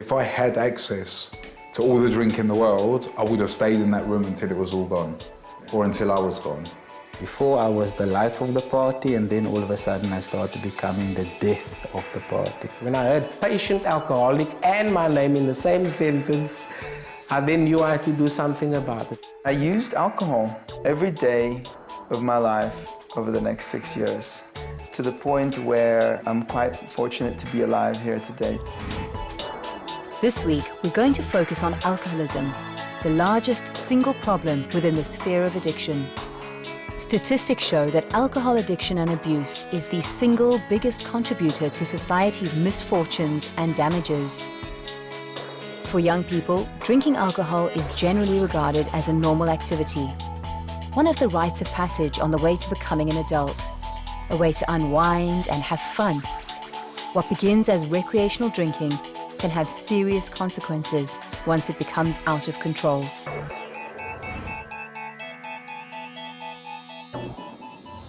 If I had access to all the drink in the world, I would have stayed in that room until it was all gone, or until I was gone. Before I was the life of the party, and then all of a sudden I started becoming the death of the party. When I heard patient alcoholic and my name in the same sentence, I then knew I had to do something about it. I used alcohol every day of my life over the next 6 years, to the point where I'm quite fortunate to be alive here today. This week, we're going to focus on alcoholism, the largest single problem within the sphere of addiction. Statistics show that alcohol addiction and abuse is the single biggest contributor to society's misfortunes and damages. For young people, drinking alcohol is generally regarded as a normal activity, one of the rites of passage on the way to becoming an adult, a way to unwind and have fun. What begins as recreational drinking can have serious consequences once it becomes out of control.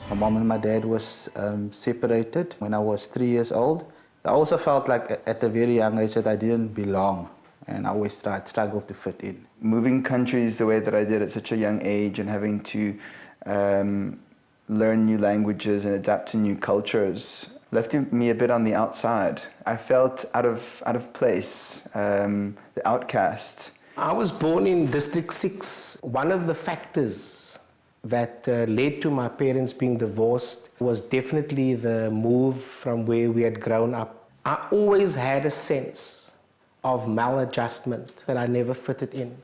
My mom and my dad was separated when I was 3 years old. I also felt like at a very young age that I didn't belong, and I always struggled to fit in. Moving countries the way that I did at such a young age and having to learn new languages and adapt to new cultures left me a bit on the outside. I felt out of place, the outcast. I was born in District 6. One of the factors that led to my parents being divorced was definitely the move from where we had grown up. I always had a sense of maladjustment, that I never fitted in.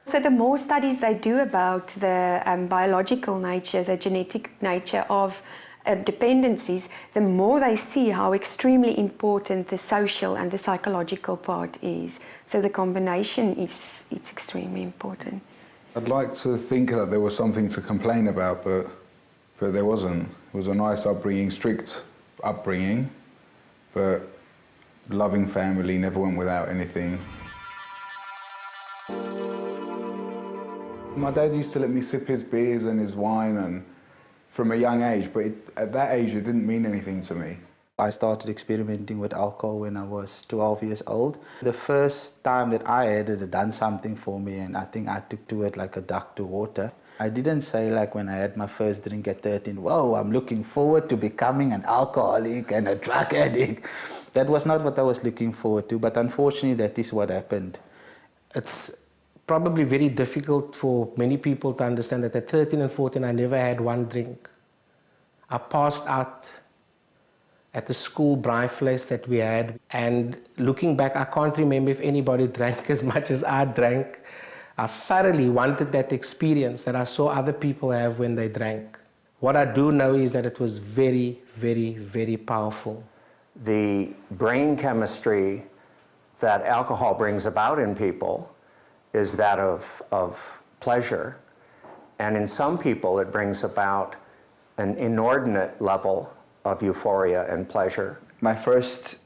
So the more studies they do about the biological nature, the genetic nature of dependencies, the more they see how extremely important the social and the psychological part is. So the combination it's extremely important. I'd like to think that there was something to complain about, but there wasn't. It was a nice upbringing, strict upbringing, but loving family, never went without anything. My dad used to let me sip his beers and his wine and from a young age, but at that age it didn't mean anything to me. I started experimenting with alcohol when I was 12 years old. The first time that I had it, it done something for me, and I think I took to it like a duck to water. I didn't say like when I had my first drink at 13, whoa, I'm looking forward to becoming an alcoholic and a drug addict. That was not what I was looking forward to, but unfortunately that is what happened. It's probably very difficult for many people to understand that at 13 and 14 I never had one drink. I passed out at the school braaivleis that we had, and looking back I can't remember if anybody drank as much as I drank. I thoroughly wanted that experience that I saw other people have when they drank. What I do know is that it was very, very, very powerful. The brain chemistry that alcohol brings about in people is that of pleasure. And in some people, it brings about an inordinate level of euphoria and pleasure. My first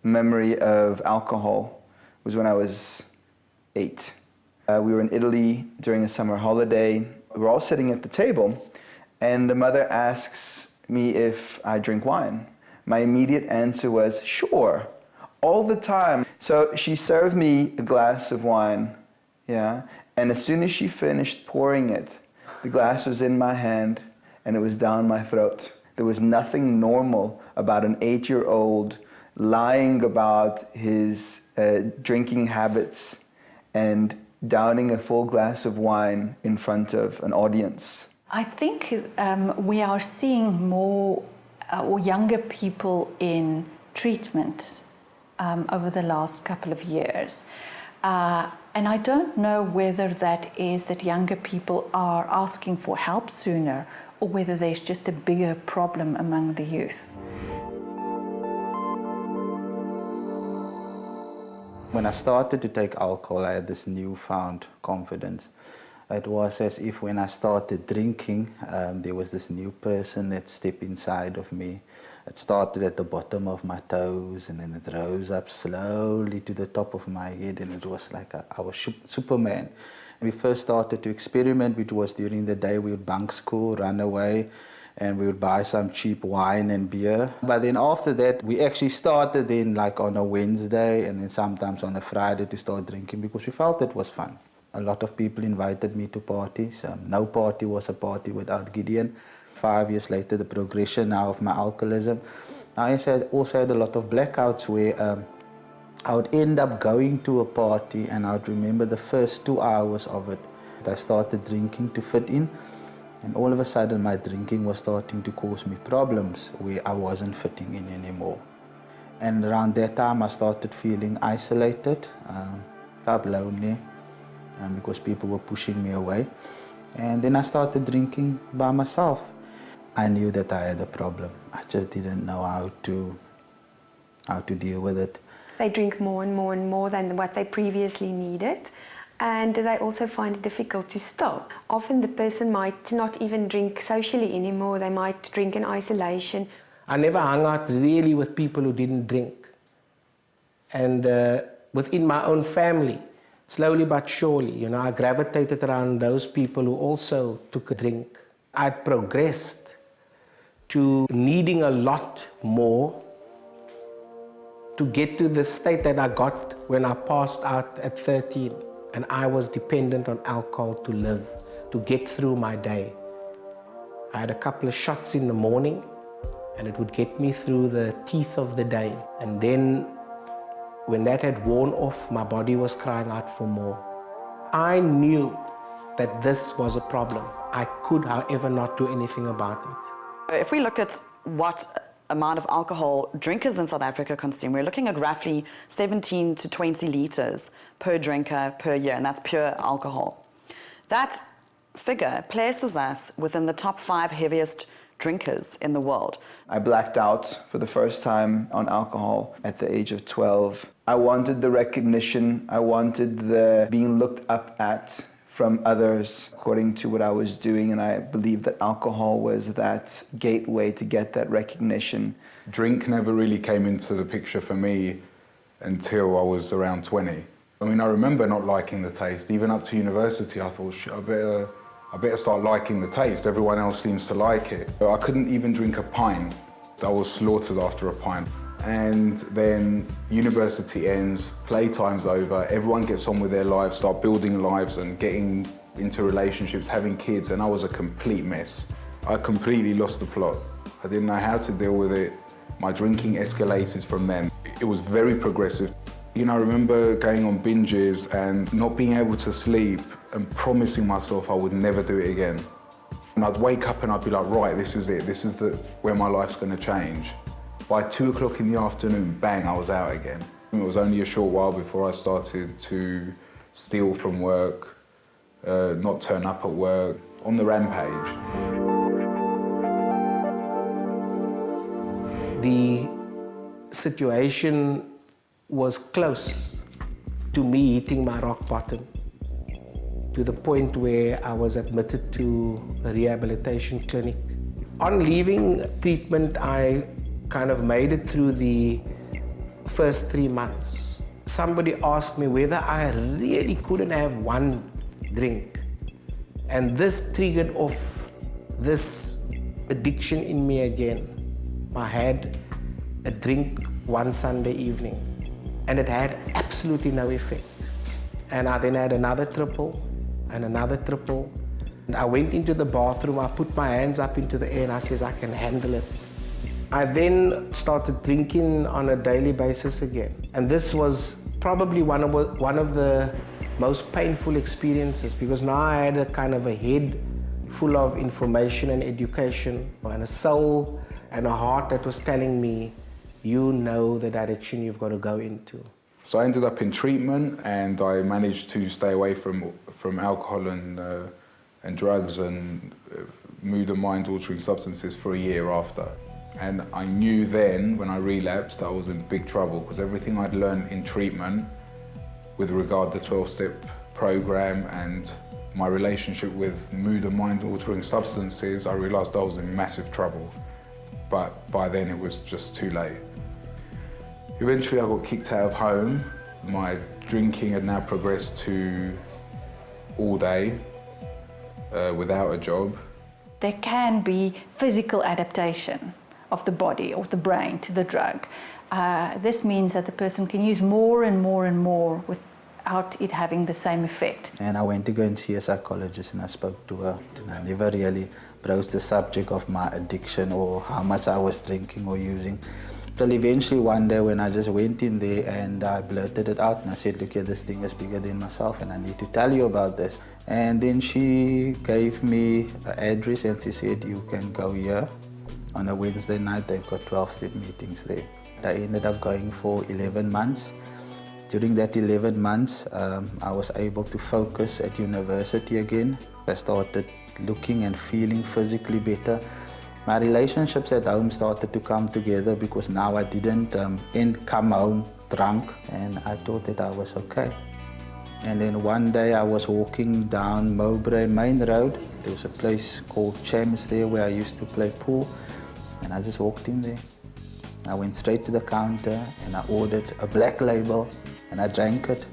memory of alcohol was when I was 8. We were in Italy during a summer holiday. We were all sitting at the table, and the mother asks me if I drink wine. My immediate answer was, sure, all the time. So she served me a glass of wine, yeah, and as soon as she finished pouring it, the glass was in my hand and it was down my throat. There was nothing normal about an 8-year-old lying about his drinking habits and downing a full glass of wine in front of an audience. I think we are seeing more or younger people in treatment over the last couple of years. And I don't know whether that is that younger people are asking for help sooner or whether there's just a bigger problem among the youth. When I started to take alcohol, I had this newfound confidence. It was as if when I started drinking, there was this new person that stepped inside of me. It started at the bottom of my toes, and then it rose up slowly to the top of my head, and it was like I was Superman. We first started to experiment, which was during the day we would bunk school, run away, and we would buy some cheap wine and beer. But then after that, we actually started then like on a Wednesday and then sometimes on a Friday to start drinking because we felt it was fun. A lot of people invited me to parties. No party was a party without Gideon. 5 years later, the progression now of my alcoholism. I also had a lot of blackouts where I would end up going to a party and I would remember the first 2 hours of it. I started drinking to fit in, and all of a sudden my drinking was starting to cause me problems where I wasn't fitting in anymore. And around that time I started feeling isolated, felt lonely because people were pushing me away. And then I started drinking by myself. I knew that I had a problem. I just didn't know how to deal with it. They drink more and more and more than what they previously needed. And they also find it difficult to stop. Often the person might not even drink socially anymore. They might drink in isolation. I never hung out really with people who didn't drink. And within my own family, slowly but surely, I gravitated around those people who also took a drink. I'd progressed to needing a lot more to get to the state that I got when I passed out at 13. And I was dependent on alcohol to live, to get through my day. I had a couple of shots in the morning and it would get me through the teeth of the day. And then when that had worn off, my body was crying out for more. I knew that this was a problem. I could, however, not do anything about it. If we look at what amount of alcohol drinkers in South Africa consume, we're looking at roughly 17 to 20 litres per drinker per year, and that's pure alcohol. That figure places us within the top 5 heaviest drinkers in the world. I blacked out for the first time on alcohol at the age of 12. I wanted the recognition, I wanted the being looked up at from others according to what I was doing, and I believed that alcohol was that gateway to get that recognition. Drink never really came into the picture for me until I was around 20. I mean, I remember not liking the taste. Even up to university, I thought, shit, I better start liking the taste. Everyone else seems to like it. But I couldn't even drink a pint. I was slaughtered after a pint. And then university ends, playtime's over, everyone gets on with their lives, start building lives and getting into relationships, having kids, and I was a complete mess. I completely lost the plot. I didn't know how to deal with it. My drinking escalated from then. It was very progressive. I remember going on binges and not being able to sleep and promising myself I would never do it again. And I'd wake up and I'd be like, right, this is it. This is where my life's gonna change. By 2 o'clock in the afternoon, bang, I was out again. It was only a short while before I started to steal from work, not turn up at work, on the rampage. The situation was close to me hitting my rock bottom, to the point where I was admitted to a rehabilitation clinic. On leaving treatment, I kind of made it through the first 3 months. Somebody asked me whether I really couldn't have one drink. And this triggered off this addiction in me again. I had a drink one Sunday evening and it had absolutely no effect. And I then had another triple and another triple. And I went into the bathroom, I put my hands up into the air and I says, I can handle it. I then started drinking on a daily basis again. And this was probably one of the most painful experiences because now I had a kind of a head full of information and education and a soul and a heart that was telling me, you know the direction you've got to go into. So I ended up in treatment and I managed to stay away from alcohol and drugs and mood and mind-altering substances for a year after. And I knew then, when I relapsed, that I was in big trouble because everything I'd learned in treatment with regard to the 12-step program and my relationship with mood and mind-altering substances, I realized I was in massive trouble. But by then it was just too late. Eventually I got kicked out of home. My drinking had now progressed to all day, without a job. there can be physical adaptation of the body or the brain to the drug. This means that the person can use more and more and more without it having the same effect. And I went to go and see a psychologist, and I spoke to her, and I never really broached the subject of my addiction or how much I was drinking or using. Till eventually one day when I just went in there and I blurted it out and I said, look here, this thing is bigger than myself and I need to tell you about this. And then she gave me an address and she said, you can go here. On a Wednesday night, they've got 12-step meetings there. I ended up going for 11 months. During that 11 months, I was able to focus at university again. I started looking and feeling physically better. My relationships at home started to come together because now I didn't come home drunk, and I thought that I was okay. And then one day I was walking down Mowbray Main Road. There was a place called Champs there where I used to play pool, and I just walked in there. I went straight to the counter and I ordered a black label and I drank it,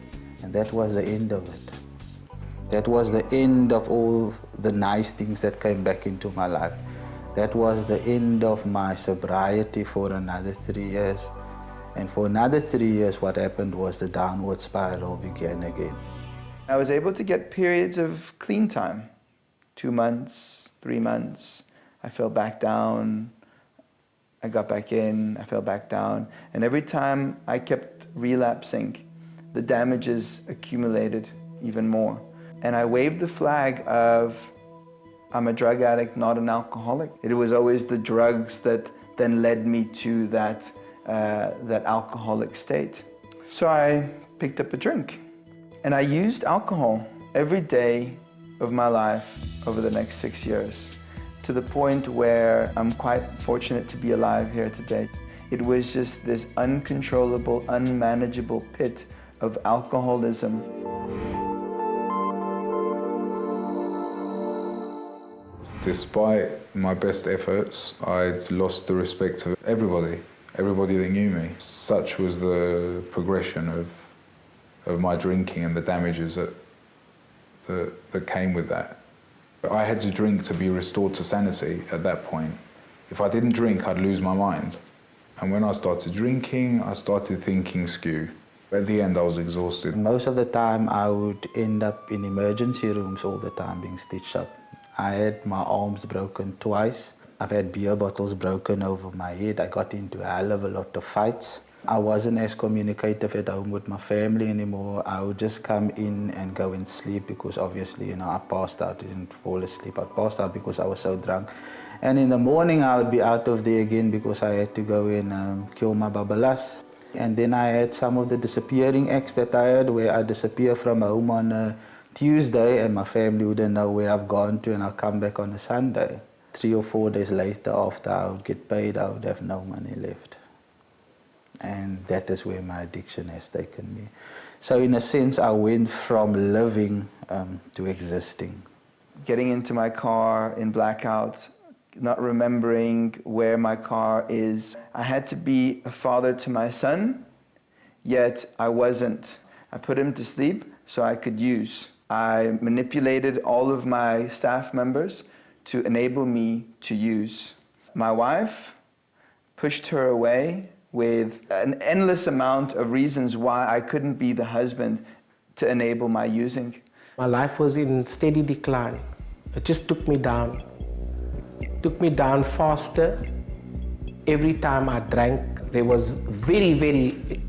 and that was the end of it. That was the end of all the nice things that came back into my life. That was the end of my sobriety for another 3 years. And for another 3 years, what happened was the downward spiral began again. I was able to get periods of clean time, 2 months, 3 months. I fell back down, I got back in, I fell back down. And every time I kept relapsing, the damages accumulated even more. And I waved the flag of, I'm a drug addict, not an alcoholic. It was always the drugs that then led me to that alcoholic state. So I picked up a drink, and I used alcohol every day of my life over the next 6 years, to the point where I'm quite fortunate to be alive here today. It was just this uncontrollable, unmanageable pit of alcoholism. Despite my best efforts, I'd lost the respect of everybody that knew me. Such was the progression of my drinking and the damages that came with that. I had to drink to be restored to sanity at that point. If I didn't drink, I'd lose my mind. And when I started drinking, I started thinking skew. At the end, I was exhausted. Most of the time, I would end up in emergency rooms all the time being stitched up. I had my arms broken twice. I've had beer bottles broken over my head. I got into a hell of a lot of fights. I wasn't as communicative at home with my family anymore. I would just come in and go and sleep because obviously, I passed out. I didn't fall asleep. I passed out because I was so drunk. And in the morning, I would be out of there again because I had to go and kill my babalas. And then I had some of the disappearing acts that I had where I disappear from home on a Tuesday and my family wouldn't know where I've gone to, and I'll come back on a Sunday. 3 or 4 days later, after I would get paid, I would have no money left. And that is where my addiction has taken me. So in a sense, I went from living to existing. Getting into my car in blackout, not remembering where my car is. I had to be a father to my son, yet I wasn't. I put him to sleep so I could use. I manipulated all of my staff members to enable me to use. My wife pushed her away with an endless amount of reasons why I couldn't be the husband to enable my using. My life was in steady decline. It just took me down. Took me down faster. Every time I drank, there was very, very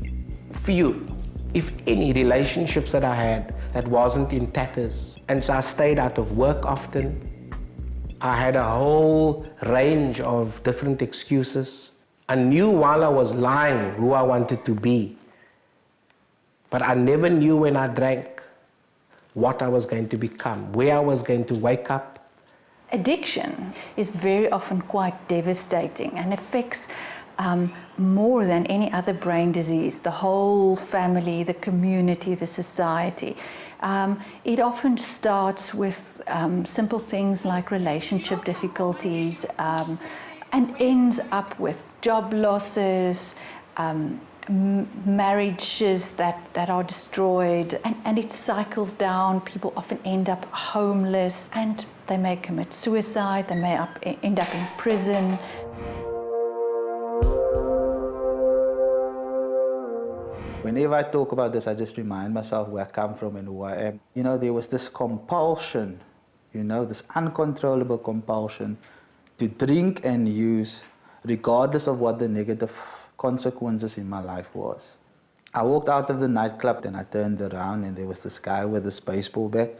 few, if any, relationships that I had that wasn't in tatters. And so I stayed out of work often. I had a whole range of different excuses. I knew while I was lying who I wanted to be. But I never knew when I drank what I was going to become, where I was going to wake up. Addiction is very often quite devastating and affects more than any other brain disease, the whole family, the community, the society. It often starts with simple things like relationship difficulties and ends up with job losses, marriages that are destroyed, and it cycles down. People often end up homeless, and They may commit suicide, they may end up in prison. Whenever I talk about this, I just remind myself where I come from and who I am. You know, there was this compulsion, you know, this uncontrollable compulsion to drink and use, regardless of what the negative consequences in my life was. I walked out of the nightclub, then I turned around and there was this guy with this baseball bat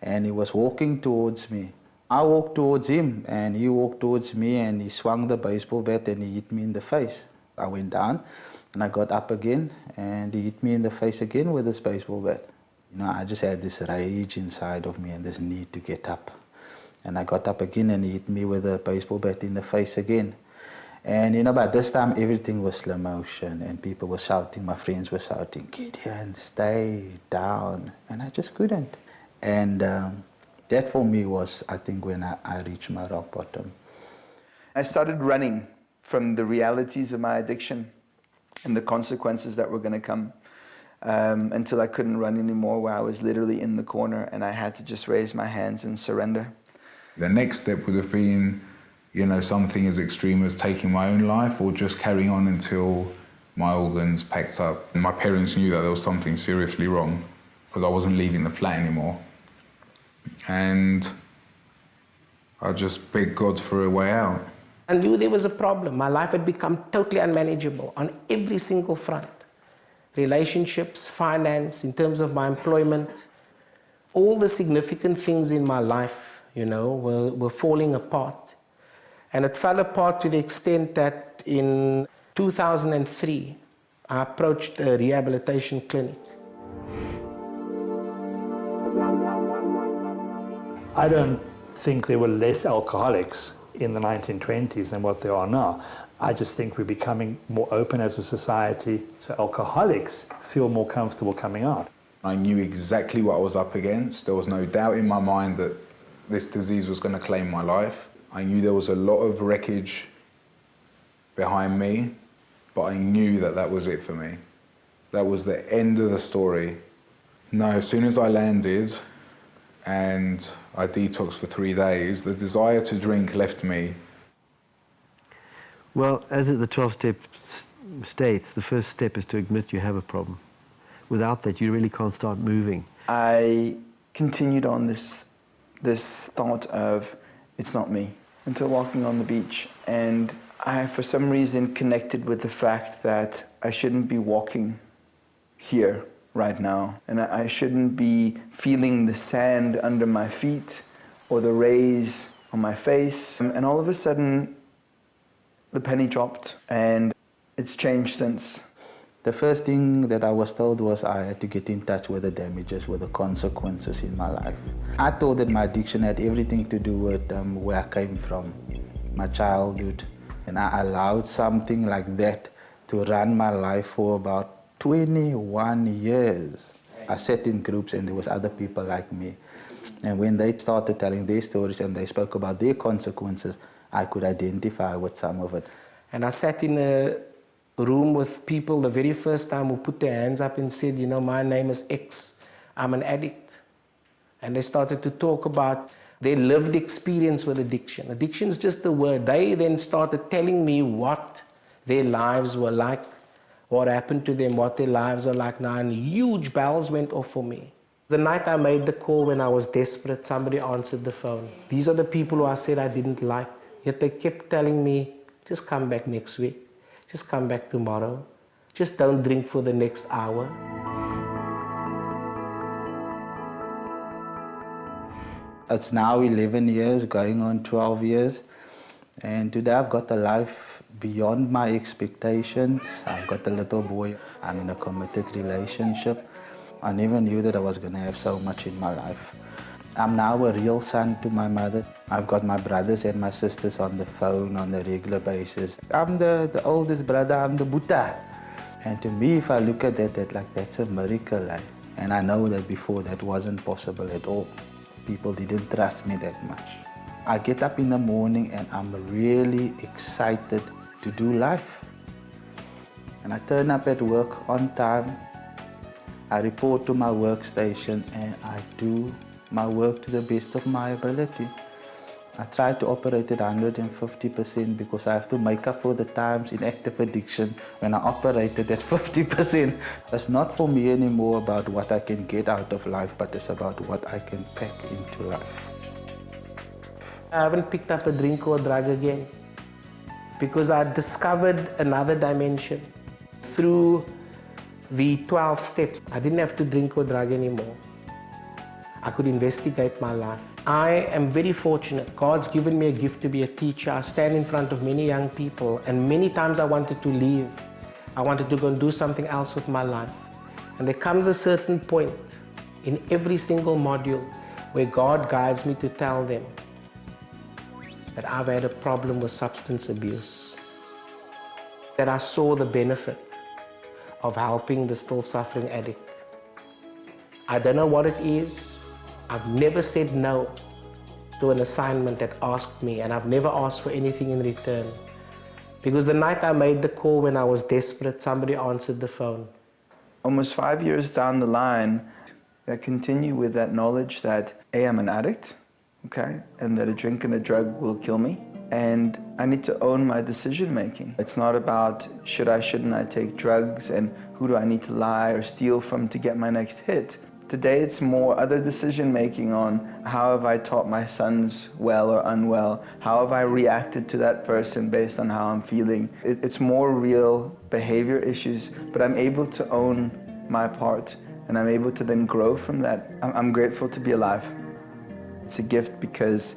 and he was walking towards me. I walked towards him and he walked towards me and he swung the baseball bat and he hit me in the face. I went down and I got up again and he hit me in the face again with his baseball bat. You know, I just had this rage inside of me and this need to get up. And I got up again and he hit me with a baseball bat in the face again. And you know, by this time everything was slow motion and people were shouting, my friends were shouting, "Get here and stay down." And I just couldn't. And that for me was, I think, when I reached my rock bottom. I started running from the realities of my addiction and the consequences that were going to come until I couldn't run anymore, where I was literally in the corner and I had to just raise my hands and surrender. The next step would have been, you know, something as extreme as taking my own life or just carrying on until my organs packed up. And my parents knew that there was something seriously wrong because I wasn't leaving the flat anymore. And I just begged God for a way out. I knew there was a problem. My life had become totally unmanageable on every single front. Relationships, finance, in terms of my employment, all the significant things in my life, you know, were falling apart. And it fell apart to the extent that in 2003, I approached a rehabilitation clinic. I don't think there were less alcoholics in the 1920s than what there are now. I just think we're becoming more open as a society, so alcoholics feel more comfortable coming out. I knew exactly what I was up against. There was no doubt in my mind that this disease was going to claim my life. I knew there was a lot of wreckage behind me, but I knew that that was it for me. That was the end of the story. No, as soon as I landed and I detoxed for 3 days, the desire to drink left me. Well, as the 12-step states, the first step is to admit you have a problem. Without that, you really can't start moving. I continued on this thought of, it's not me, until walking on the beach. And I, for some reason, connected with the fact that I shouldn't be walking here right now. And I shouldn't be feeling the sand under my feet or the rays on my face. And all of a sudden, the penny dropped, and it's changed since. The first thing that I was told was I had to get in touch with the damages, with the consequences in my life. I thought that my addiction had everything to do with where I came from, my childhood. And I allowed something like that to run my life for about 21 years. I sat in groups and there was other people like me. And when they started telling their stories and they spoke about their consequences, I could identify with some of it. And I sat in a room with people the very first time who put their hands up and said, you know, my name is X, I'm an addict. And they started to talk about their lived experience with addiction. Addiction is just a word. They then started telling me what their lives were like, what happened to them, what their lives are like now, and huge bells went off for me. The night I made the call when I was desperate, somebody answered the phone. These are the people who I said I didn't like, yet they kept telling me, just come back next week, just come back tomorrow, just don't drink for the next hour. It's now 11 years, going on 12 years, and today I've got a life beyond my expectations. I've got a little boy, I'm in a committed relationship. I never knew that I was going to have so much in my life. I'm now a real son to my mother. I've got my brothers and my sisters on the phone on a regular basis. I'm the oldest brother, I'm the Buddha. And to me, if I look at that, that's a miracle. And I know that before that wasn't possible at all. People didn't trust me that much. I get up in the morning and I'm really excited to do life. And I turn up at work on time. I report to my workstation and I do my work to the best of my ability. I try to operate at 150% because I have to make up for the times in active addiction when I operated at 50%. It's not for me anymore about what I can get out of life, but it's about what I can pack into life. I haven't picked up a drink or a drug again because I discovered another dimension. Through the 12 steps, I didn't have to drink or drug anymore. I could investigate my life. I am very fortunate. God's given me a gift to be a teacher. I stand in front of many young people, and many times I wanted to leave. I wanted to go and do something else with my life. And there comes a certain point in every single module where God guides me to tell them that I've had a problem with substance abuse, that I saw the benefit of helping the still suffering addict. I don't know what it is. I've never said no to an assignment that asked me, and I've never asked for anything in return. Because the night I made the call when I was desperate, somebody answered the phone. Almost 5 years down the line, I continue with that knowledge that A, I'm an addict, okay, and that a drink and a drug will kill me. And I need to own my decision making. It's not about should I, shouldn't I take drugs, and who do I need to lie or steal from to get my next hit. Today it's more other decision making on how have I taught my sons well or unwell, how have I reacted to that person based on how I'm feeling. It's more real behavior issues, but I'm able to own my part and I'm able to then grow from that. I'm grateful to be alive. It's a gift because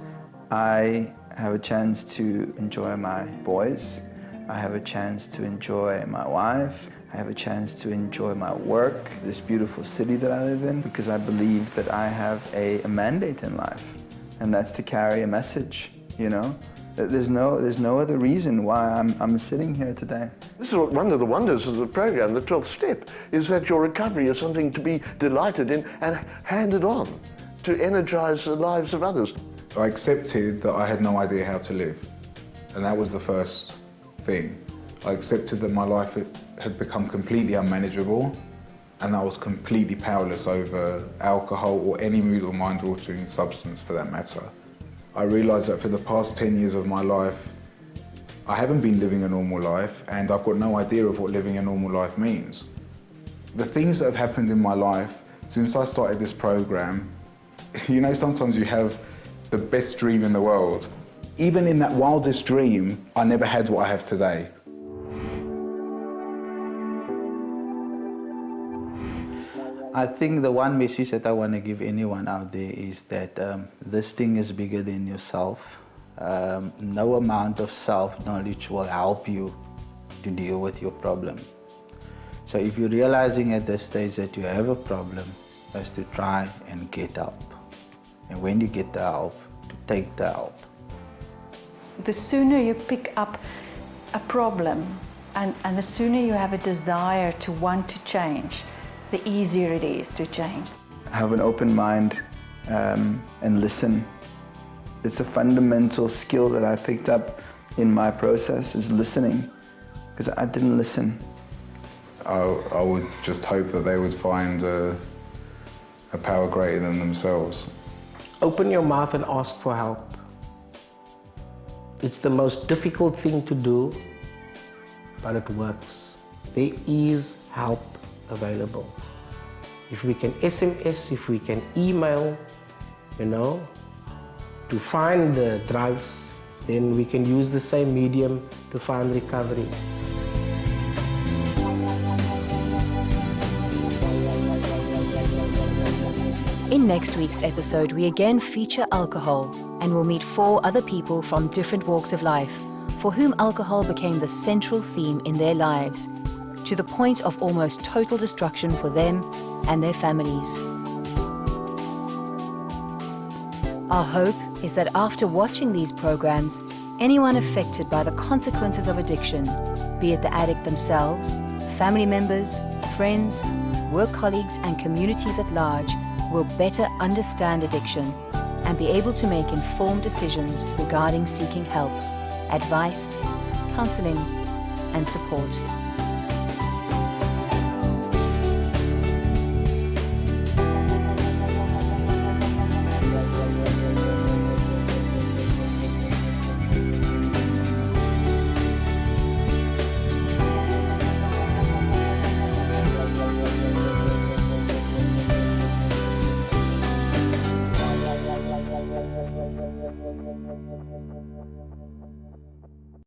I have a chance to enjoy my boys, I have a chance to enjoy my wife, I have a chance to enjoy my work, this beautiful city that I live in, because I believe that I have a mandate in life, and that's to carry a message, you know? There's no other reason why I'm sitting here today. This is one of the wonders of the program, the 12th step, is that your recovery is something to be delighted in and handed on to energize the lives of others. I accepted that I had no idea how to live, and that was the first thing. I accepted that my life had become completely unmanageable and I was completely powerless over alcohol or any mood or mind-altering substance for that matter. I realised that for the past 10 years of my life, I haven't been living a normal life and I've got no idea of what living a normal life means. The things that have happened in my life since I started this program, you know, sometimes you have the best dream in the world. Even in that wildest dream, I never had what I have today. I think the one message that I want to give anyone out there is that this thing is bigger than yourself. No amount of self-knowledge will help you to deal with your problem. So if you're realizing at this stage that you have a problem, is to try and get help. And when you get the help, to take the help. The sooner you pick up a problem and the sooner you have a desire to want to change, the easier it is to change. Have an open mind and listen. It's a fundamental skill that I picked up in my process, is listening, because I didn't listen. I would just hope that they would find a power greater than themselves. Open your mouth and ask for help. It's the most difficult thing to do, but it works. There is help available. If we can SMS, if we can email, you know, to find the drugs, then we can use the same medium to find recovery. In next week's episode, we again feature alcohol and we'll meet 4 other people from different walks of life for whom alcohol became the central theme in their lives, to the point of almost total destruction for them and their families. Our hope is that after watching these programs, anyone affected by the consequences of addiction, be it the addict themselves, family members, friends, work colleagues and communities at large, will better understand addiction and be able to make informed decisions regarding seeking help, advice, counseling and support.